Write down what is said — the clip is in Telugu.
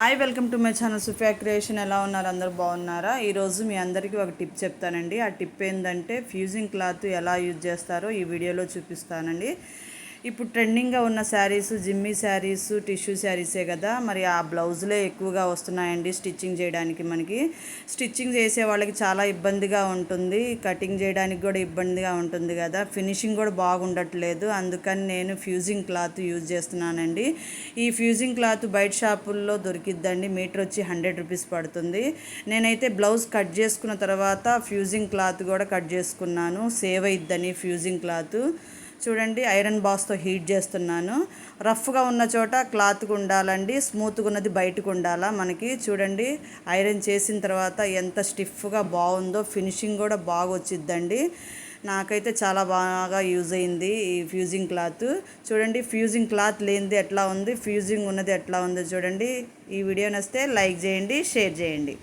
Hi welcome to my channel Sufiya creation. ఎలా ఉన్నారు? అందరూ బాగున్నారా? ఈరోజు మీ అందరికీ ఒక టిప్ చెప్తానండి. ఆ టిప్ ఏంటంటే ఫ్యూజింగ్ క్లాత్ ఎలా యూజ్ చేస్తారో ఈ వీడియోలో చూపిస్తానండి. ఇప్పుడు ట్రెండింగ్గా ఉన్న శారీస్ జిమ్మీ శారీస్, టిష్యూ శారీసే కదా, మరి ఆ బ్లౌజులే ఎక్కువగా వస్తున్నాయండి స్టిచ్చింగ్ చేయడానికి. మనకి స్టిచ్చింగ్ చేసే వాళ్ళకి చాలా ఇబ్బందిగా ఉంటుంది, కటింగ్ చేయడానికి కూడా ఇబ్బందిగా ఉంటుంది కదా, ఫినిషింగ్ కూడా బాగుండట్లేదు. అందుకని నేను ఫ్యూజింగ్ క్లాత్ యూజ్ చేస్తున్నానండి. ఈ ఫ్యూజింగ్ క్లాత్ బయట షాపుల్లో దొరికిద్దండి. మీటర్ వచ్చి 100 రూపీస్ పడుతుంది. నేనైతే బ్లౌజ్ కట్ చేసుకున్న తర్వాత ఫ్యూజింగ్ క్లాత్ కూడా కట్ చేసుకున్నాను, సేవ్ అయిద్దని. ఫ్యూజింగ్ క్లాత్ చూడండి, ఐరన్ బాక్స్తో హీట్ చేస్తున్నాను. రఫ్గా ఉన్న చోట క్లాత్కి ఉండాలండి, స్మూత్గా ఉన్నది బయటకు ఉండాలా మనకి. చూడండి, ఐరన్ చేసిన తర్వాత ఎంత స్టిఫ్గా బాగుందో, ఫినిషింగ్ కూడా బాగా వచ్చిద్దండి. నాకైతే చాలా బాగా యూజ్ అయింది ఈ ఫ్యూజింగ్ క్లాత్. చూడండి, ఫ్యూజింగ్ క్లాత్ లేనిది ఎట్లా ఉంది, ఫ్యూజింగ్ ఉన్నది ఎట్లా ఉందో చూడండి. ఈ వీడియో నచ్చితే లైక్ చేయండి, షేర్ చేయండి.